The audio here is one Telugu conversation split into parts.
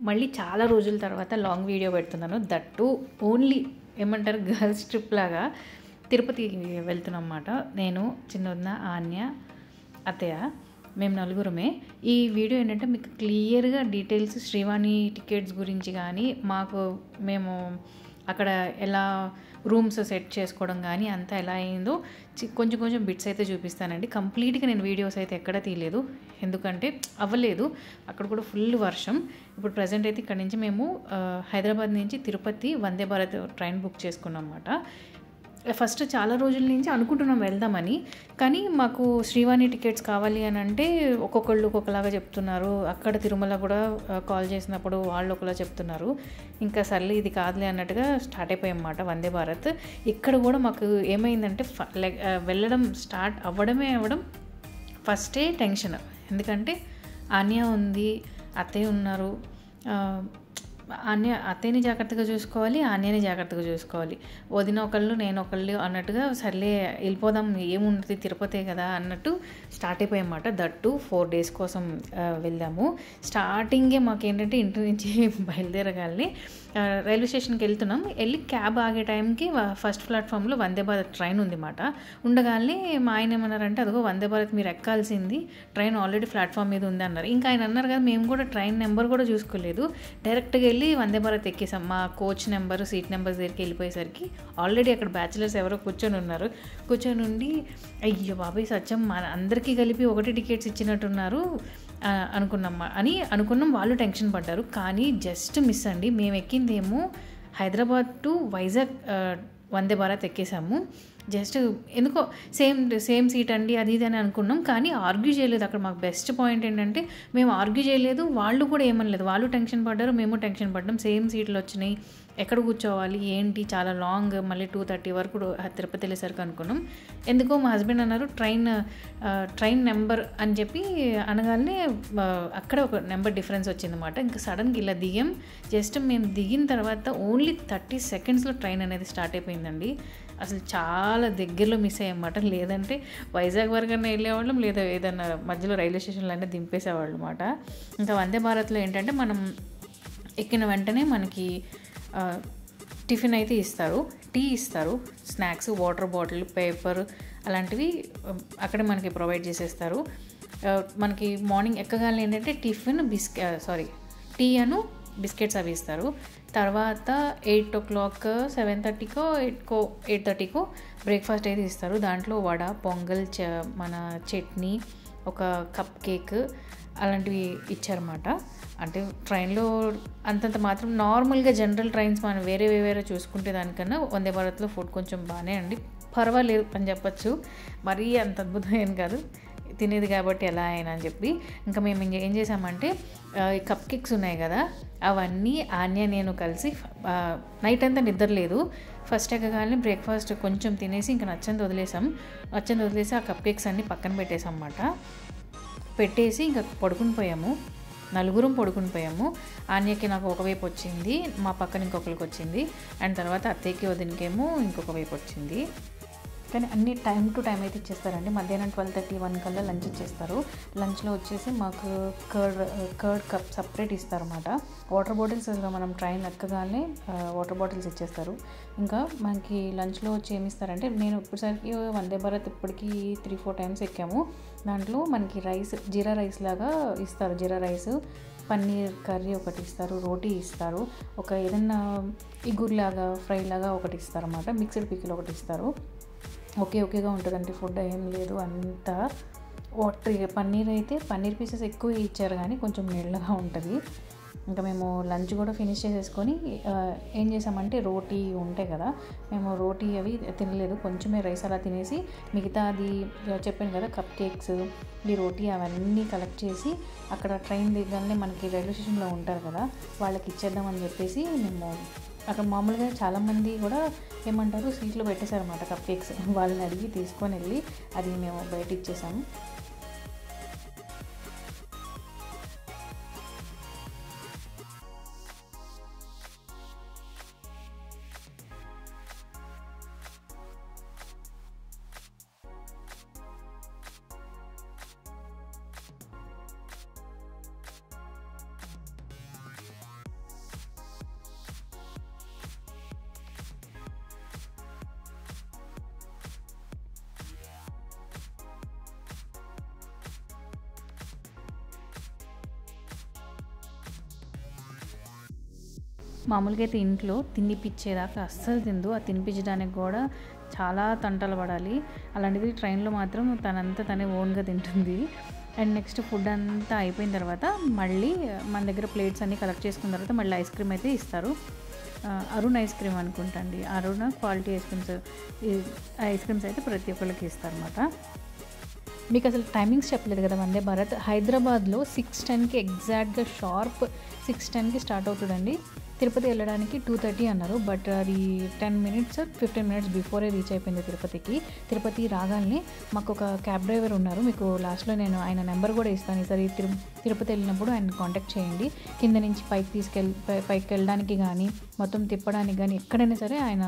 మళ్ళీ చాలా రోజుల తర్వాత లాంగ్ వీడియో పెడుతున్నాను. దట్టు ఓన్లీ ఏమంటారు గర్ల్స్ ట్రిప్ లాగా తిరుపతికి వెళ్తున్నాం అన్నమాట. నేను, చిన్నొదిన, ఆన్య, అత్తయ్య, మేము నలుగురమే. ఈ వీడియో ఏంటంటే మీకు క్లియర్గా డీటెయిల్స్ శ్రీవాణి టికెట్స్ గురించి కానీ, మేము అక్కడ ఎలా రూమ్స్ సెట్ చేసుకోవడం కానీ అంతా ఎలా అయిందో కొంచెం కొంచెం బిట్స్ అయితే చూపిస్తానండి. కంప్లీట్గా నేను వీడియోస్ అయితే ఎక్కడ తీయలేదు, ఎందుకంటే అవ్వలేదు. అక్కడ కూడా ఫుల్ వర్షం. ఇప్పుడు ప్రజెంట్ అయితే ఇక్కడ నుంచి మేము హైదరాబాద్ నుంచి తిరుపతి వందే భారత్ ట్రైన్ బుక్ చేసుకున్నాం అన్నమాట. ఫస్ట్ చాలా రోజుల నుంచి అనుకుంటున్నాం వెళ్దామని, కానీ మాకు శ్రీవాణి టికెట్స్ కావాలి అని అంటే ఒక్కొక్కళ్ళు ఒక్కొక్కలాగా చెప్తున్నారు. అక్కడ తిరుమల కూడా కాల్ చేసినప్పుడు వాళ్ళు ఒకలా చెప్తున్నారు. ఇంకా సర్లే ఇది కాదులే అన్నట్టుగా స్టార్ట్ అయిపోయామన్నమాట వందే భారత్. ఇక్కడ కూడా మాకు ఏమైందంటే వెళ్ళడం స్టార్ట్ అవ్వడం ఫస్టే టెన్షన్. ఎందుకంటే ఆన్య ఉంది, అత్తయ్య ఉన్నారు. అత్తయ్యని జాగ్రత్తగా చూసుకోవాలి, ఆన్యని జాగ్రత్తగా చూసుకోవాలి. వదిన ఒకళ్ళు నేను ఒకళ్ళు అన్నట్టుగా సర్లే వెళ్ళిపోదాం, ఏముంటుంది తిరుపతే కదా అన్నట్టు స్టార్ట్ అయిపోయామన్నమాట. దట్టు 4 days కోసం వెళ్ళాము. స్టార్టింగే మాకేంటంటే ఇంటి నుంచి బయలుదేరగాలని రైల్వే స్టేషన్కి వెళ్తున్నాం. వెళ్ళి క్యాబ్ ఆగే టైంకి ఫస్ట్ ప్లాట్ఫామ్లో వందే భారత్ ట్రైన్ ఉంది అన్నమాట. ఉండగానే మా ఆయన ఏమన్నారంటే, అదిగో వందే భారత్ మీరు ఎక్కాల్సింది, ట్రైన్ ఆల్రెడీ ప్లాట్ఫామ్ మీద ఉంది అన్నారు. ఇంకా ఆయన అన్నారు కదా, మేము కూడా ట్రైన్ నెంబర్ కూడా చూసుకోలేదు, డైరెక్ట్గా వెళ్ళి వందే భారత్ ఎక్కేసాం. మా కోచ్ నెంబరు సీట్ నెంబర్ దగ్గరికి వెళ్ళిపోయేసరికి ఆల్రెడీ అక్కడ బ్యాచిలర్స్ ఎవరో కూర్చొని ఉన్నారు. కూర్చొని ఉండి అయ్యో బాబాయ్ సత్యం మన అందరికీ కలిపి ఒకటి టికెట్స్ ఇచ్చినట్టున్నారు అనుకున్నాం. వాళ్ళు టెన్షన్ పడ్డారు. కానీ జస్ట్ మిస్ అండి. మేము ఎక్కిందేమో హైదరాబాద్ టు వైజాగ్ వందే భారత్ ఎక్కేసాము. జస్ట్ ఎందుకో సేమ్ సీట్ అండి అది ఇది అని అనుకున్నాం, కానీ ఆర్గ్యూ చేయలేదు. అక్కడ మాకు బెస్ట్ పాయింట్ ఏంటంటే మేము ఆర్గ్యూ చేయలేదు, వాళ్ళు కూడా ఏమనలేదు. వాళ్ళు టెన్షన్ పడ్డారు, మేము టెన్షన్ పడ్డాం. సేమ్ సీట్లు వచ్చినాయి, ఎక్కడ కూర్చోవాలి ఏంటి, చాలా లాంగ్, మళ్ళీ 2:30 వరకు తిరుపతి వెళ్ళేసరికి అనుకున్నాం. ఎందుకో మా హస్బెండ్ అన్నారు ట్రైన్ నెంబర్ అని చెప్పి అనగానే అక్కడ ఒక నెంబర్ డిఫరెన్స్ వచ్చిందన్నమాట. ఇంకా సడన్గా ఇలా దిగాం. జస్ట్ మేము దిగిన తర్వాత ఓన్లీ 30 secondsలో ట్రైన్ అనేది స్టార్ట్ అయిపోయిందండి. అసలు చాలా దగ్గరలో మిస్ అయ్యామన్నమాట. లేదంటే వైజాగ్ వరకన్నా వెళ్ళేవాళ్ళం, లేదా ఏదన్నా మధ్యలో రైల్వే స్టేషన్లో అయినా దింపేసేవాళ్ళు అనమాట. ఇంకా వందే భారత్లో ఏంటంటే మనం ఎక్కిన వెంటనే మనకి టిఫిన్ అయితే ఇస్తారు, టీ ఇస్తారు, స్నాక్స్, వాటర్ బాటిల్, పేపర్ అలాంటివి అక్కడే మనకి ప్రొవైడ్ చేసేస్తారు. మనకి మార్నింగ్ ఎక్కగానే ఏంటంటే టిఫిన్ టీ అను బిస్కెట్స్ అవి ఇస్తారు. తర్వాత 8 o'clock 7:30కో 8:30కో బ్రేక్ఫాస్ట్ అయితే ఇస్తారు. దాంట్లో వడ, పొంగల్, మన చట్నీ, ఒక కప్ కేక్ అలాంటివి ఇచ్చారన్నమాట. అంటే ట్రైన్లో అంతంత మాత్రం నార్మల్గా జనరల్ ట్రైన్స్ మనం వేరే చూసుకుంటే దానికన్నా వందే భారత్లో ఫుడ్ కొంచెం బాగానే అండి, పర్వాలేదు అని చెప్పచ్చు. మరీ అంత అద్భుతం ఏం కాదు, తినేది కాబట్టి ఎలా అయినా అని చెప్పి. ఇంకా మేము ఏం చేసామంటే కప్ కేక్స్ ఉన్నాయి కదా, అవన్నీ ఆన్య నేను కలిసి నైట్ అంతా నిద్ర లేదు. ఫస్ట్ ఎక్కగానే బ్రేక్ఫాస్ట్ కొంచెం తినేసి ఇంకా నచ్చంది వదిలేసి ఆ కప్ కేక్స్ అన్నీ పక్కన పెట్టేసాం అన్నమాట. పెట్టేసి ఇంకా నలుగురం పడుకుని పోయాము. ఆన్యకి నాకు ఒకవైపు వచ్చింది, మా పక్కన ఇంకొకరికి వచ్చింది, అండ్ తర్వాత అత్తయ్యకి వదినకేమో ఇంకొక వైపు వచ్చింది. కానీ అన్ని టైం టు టైం అయితే ఇచ్చేస్తారండి. మధ్యాహ్నం 12:30-1 కల్లా లంచ్ ఇచ్చేస్తారు. లంచ్లో వచ్చేసి మాకు కర్డ్ కప్ సపరేట్ ఇస్తారన్నమాట. వాటర్ బాటిల్స్ మనం ట్రైన్ ఎక్కగానే వాటర్ బాటిల్స్ ఇచ్చేస్తారు. ఇంకా మనకి లంచ్లో వచ్చి ఏమి ఇస్తారంటే, నేను ఇప్పటిసరికి వందే భారత్ ఇప్పటికీ 3-4 times ఎక్కాము. దాంట్లో మనకి జీరా రైస్ లాగా ఇస్తారు. జీరా రైస్, పన్నీర్ కర్రీ ఒకటి ఇస్తారు, రోటీ ఇస్తారు, ఒక ఏదన్నా ఇగుర్లాగా ఫ్రై లాగా ఒకటి ఇస్తారన్నమాట. మిక్స్డ్ పికిల్ ఒకటి ఇస్తారు. ఓకేగా ఉంటుందండి ఫుడ్, ఏం లేదు అంతా. పన్నీర్ పీసెస్ ఎక్కువ ఇచ్చారు కానీ కొంచెం నీళ్ళగా ఉంటుంది. ఇంకా మేము లంచ్ కూడా ఫినిష్ చేసేసుకొని ఏం చేసామంటే రోటీ ఉంటాయి కదా, మేము రోటీ అవి తినలేదు, కొంచెమే రైస్ అలా తినేసి మిగతా అది చెప్పాను కదా కప్ కేక్స్, ఈ రోటీ అవన్నీ కలెక్ట్ చేసి అక్కడ ట్రైన్ దిగగానే మనకి రైల్వే స్టేషన్లో ఉంటారు కదా వాళ్ళకి ఇచ్చేద్దామని చెప్పేసి మేము అక్కడ మామూలుగా చాలామంది కూడా ఏమంటారు సీట్లు పెట్టేశారన్నమాట కప్ కేక్స్. వాళ్ళని అడిగి తీసుకొని వెళ్ళి అది మేము బయట ఇచ్చేసాము. మామూలుగా అయితే ఇంట్లో తినిపించేదాకా అస్సలు తిందు. ఆ తినిపించడానికి కూడా చాలా తంటలు పడాలి. అలాంటిది ట్రైన్లో మాత్రం తనంతా తనే ఓన్గా తింటుంది. అండ్ నెక్స్ట్ ఫుడ్ అంతా అయిపోయిన తర్వాత మళ్ళీ మన దగ్గర ప్లేట్స్ అన్నీ కలెక్ట్ చేసుకున్న తర్వాత మళ్ళీ ఐస్ క్రీమ్ అయితే ఇస్తారు. అరుణ్ ఐస్ క్రీమ్ అనుకుంటా అండి. అరుణ్ క్వాలిటీ ఐస్ క్రీమ్స్ అయితే ప్రతి ఒక్కరికి ఇస్తారన్నమాట. మీకు అసలు టైమింగ్స్ చెప్పలేదు కదా వందే భారత్. హైదరాబాద్లో 6:10కి ఎగ్జాక్ట్గా షార్ప్ 6:10కి స్టార్ట్ అవుతుందండి. తిరుపతి వెళ్ళడానికి 2:30 అన్నారు. బట్ అది 10 మినిట్స్ 15 మినిట్స్ బిఫోరే రీచ్ అయిపోయింది తిరుపతికి. తిరుపతి రాగానే మాకు ఒక క్యాబ్ డ్రైవర్ ఉన్నారు. మీకు లాస్ట్లో నేను ఆయన నెంబర్ కూడా ఇస్తాను. ఈసారి తిరుపతి వెళ్ళినప్పుడు ఆయన కాంటాక్ట్ చేయండి. కింద నుంచి పైకి వెళ్ళడానికి కానీ మొత్తం తిప్పడానికి కానీ ఎక్కడైనా సరే ఆయన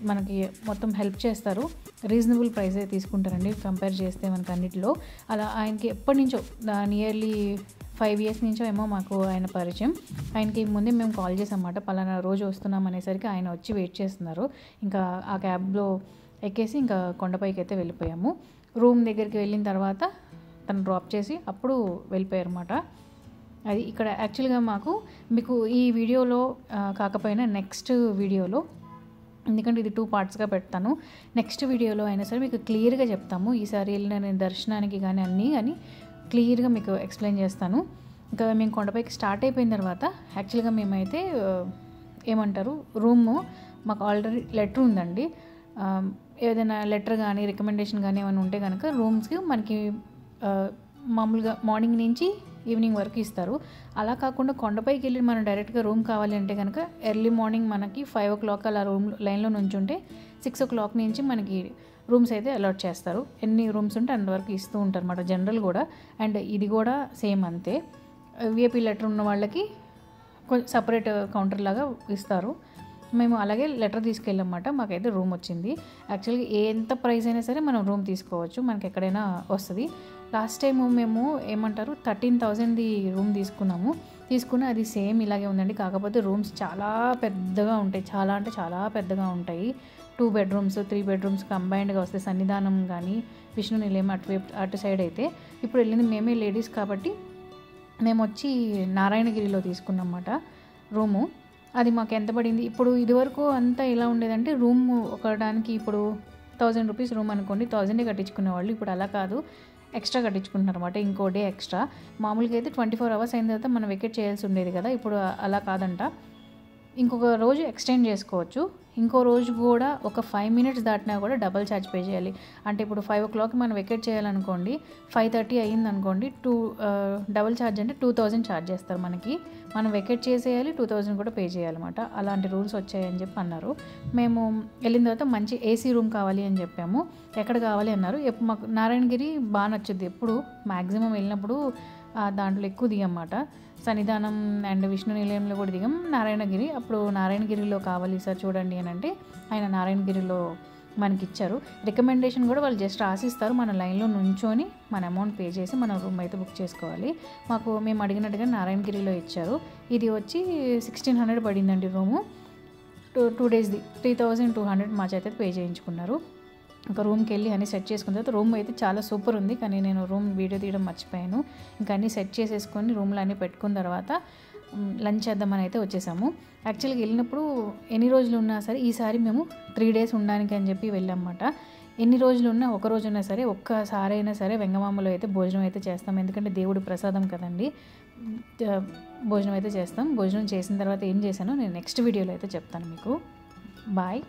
మనకి మొత్తం హెల్ప్ చేస్తారు. రీజనబుల్ ప్రైసే తీసుకుంటారండి కంపేర్ చేస్తే మనకు అన్నిటిలో. అలా ఆయనకి ఎప్పటి నుంచో నియర్లీ 5 years నుంచో ఏమో మాకు ఆయన పరిచయం. ఆయనకి ముందే మేము కాల్ చేసామన్నమాట, పలానా రోజు వస్తున్నాం అనేసరికి ఆయన వచ్చి వెయిట్ చేస్తున్నారు. ఇంకా ఆ క్యాబ్లో ఎక్కేసి ఇంకా కొండపైకి అయితే వెళ్ళిపోయాము. రూమ్ దగ్గరికి వెళ్ళిన తర్వాత తను డ్రాప్ చేసి అప్పుడు వెళ్ళిపోయారు అన్నమాట. అది ఇక్కడ యాక్చువల్గా మీకు ఈ వీడియోలో కాకపోయినా నెక్స్ట్ వీడియోలో, ఎందుకంటే ఇది 2 partsగా పెడతాను, నెక్స్ట్ వీడియోలో అయినా సరే మీకు క్లియర్గా చెప్తాము. ఈసారి వెళ్ళిన నేను దర్శనానికి కానీ అన్నీ కానీ క్లియర్గా మీకు ఎక్స్ప్లెయిన్ చేస్తాను. ఇంకా మేము కొండపైకి స్టార్ట్ అయిపోయిన తర్వాత యాక్చువల్గా మేమైతే ఏమంటారు రూము మాకు ఆల్రెడీ లెటర్ ఉందండి. ఏదైనా లెటర్ కానీ రికమెండేషన్ కానీ ఏమైనా ఉంటే కనుక రూమ్స్కి మనకి మామూలుగా మార్నింగ్ నుంచి ఈవినింగ్ వరకు ఇస్తారు. అలా కాకుండా కొండపైకి వెళ్ళి మనం డైరెక్ట్గా రూమ్ కావాలి అంటే కనుక ఎర్లీ మార్నింగ్ మనకి 5 o'clock అలా లైన్లో నుంచి ఉంటే 6 o'clock నుంచి మనకి రూమ్స్ అయితే అలాట్ చేస్తారు. ఎన్ని రూమ్స్ ఉంటే అంతవరకు ఇస్తూ ఉంటారు అన్నమాట జనరల్ కూడా. అండ్ ఇది కూడా సేమ్ అంతే. విఐపీ లెటర్ ఉన్న వాళ్ళకి సపరేట్ కౌంటర్ లాగా ఇస్తారు. మేము అలాగే లెటర్ తీసుకెళ్ళామన్నమాట. మాకైతే రూమ్ వచ్చింది. యాక్చువల్గా ఎంత ప్రైస్ అయినా సరే మనం రూమ్ తీసుకోవచ్చు, మనకి ఎక్కడైనా వస్తుంది. లాస్ట్ టైము మేము 13,000ది రూమ్ తీసుకుని అది సేమ్ ఇలాగే ఉందండి. కాకపోతే రూమ్స్ చాలా పెద్దగా ఉంటాయి, చాలా అంటే చాలా పెద్దగా ఉంటాయి. 2 bedrooms 3 bedrooms కంబైన్డ్గా వస్తాయి. సన్నిధానం కానీ విష్ణు నిలయం అటు సైడ్ అయితే. ఇప్పుడు వెళ్ళింది మేమే లేడీస్ కాబట్టి మేము వచ్చి నారాయణగిరిలో తీసుకున్నమాట రూము. అది మాకు ఎంత పడింది, ఇప్పుడు ఇదివరకు అంతా ఎలా ఉండేదంటే రూమ్ ఒకడానికి ఇప్పుడు 1000 rupees రూమ్ అనుకోండి, 1000 కట్టించుకునేవాళ్ళు. ఇప్పుడు అలా కాదు, ఎక్స్ట్రా కట్టించుకుంటున్నారు అనమాట, ఇంకో డే ఎక్స్ట్రా. మామూలుగా అయితే 24 hours అయిన తర్వాత మనం వెకేట్ చేయాల్సి ఉండేది కదా, ఇప్పుడు అలా కాదంట. ఇంకొక రోజు ఎక్స్టెండ్ చేసుకోవచ్చు. ఇంకో రోజు కూడా ఒక 5 minutes దాటినా కూడా డబల్ ఛార్జ్ పే చేయాలి. అంటే ఇప్పుడు 5 o'clock మనం వెకేట్ చేయాలనుకోండి, 5:30 అయ్యిందనుకోండి, డబల్ ఛార్జ్ అంటే 2000 ఛార్జ్ చేస్తారు మనకి. మనం వెకేట్ చేసేయాలి, 2000 కూడా పే చేయాలన్నమాట. అలాంటి రూల్స్ వచ్చాయని చెప్పి అన్నారు. మేము వెళ్ళిన తర్వాత మంచి ఏసీ రూమ్ కావాలి అని చెప్పాము. ఎక్కడ కావాలి అన్నారు. మాకు నారాయణగిరి బాగా నచ్చుద్ది. ఎప్పుడు మ్యాక్సిమం వెళ్ళినప్పుడు దాంట్లో ఎక్కువ దిగన్నమాట. సన్నిధానం అండ్ విష్ణు నిలయంలో కూడా దిగం, నారాయణగిరి. అప్పుడు నారాయణగిరిలో కావాలి సార్ చూడండి అని అంటే ఆయన నారాయణగిరిలో మనకి ఇచ్చారు. రికమెండేషన్ కూడా వాళ్ళు జస్ట్ రాసిస్తారు, మన లైన్లో నుంచొని మన అమౌంట్ పే చేసి మన రూమ్ అయితే బుక్ చేసుకోవాలి. మేము అడిగినట్టుగా నారాయణగిరిలో ఇచ్చారు. ఇది వచ్చి 1600 పడిందండి రూము. 2 daysది 3200 మా చేత పే చేయించుకున్నారు. ఇంకా రూమ్కి వెళ్ళి అన్నీ సెట్ చేసుకున్న తర్వాత, రూమ్ అయితే చాలా సూపర్ ఉంది, కానీ నేను రూమ్ వీడియో తీయడం మర్చిపోయాను. ఇంకా అన్నీ సెట్ చేసేసుకొని రూమ్లో అన్నీ పెట్టుకున్న తర్వాత లంచ్ చేద్దామని అయితే వచ్చేసాము. యాక్చువల్గా వెళ్ళినప్పుడు ఎన్ని రోజులు ఉన్నా సరే ఈసారి మేము 3 days ఉండడానికి అని చెప్పి వెళ్ళామన్నమాట. ఎన్ని రోజులు ఉన్నా ఒక రోజు ఉన్నా సరే ఒక్కసారి అయినా సరే వెంగమామలో అయితే భోజనం అయితే చేస్తాం. ఎందుకంటే దేవుడి ప్రసాదం కదండి, భోజనం అయితే చేస్తాం. భోజనం చేసిన తర్వాత ఏం చేశానో నేను నెక్స్ట్ వీడియోలో అయితే చెప్తాను మీకు. బాయ్.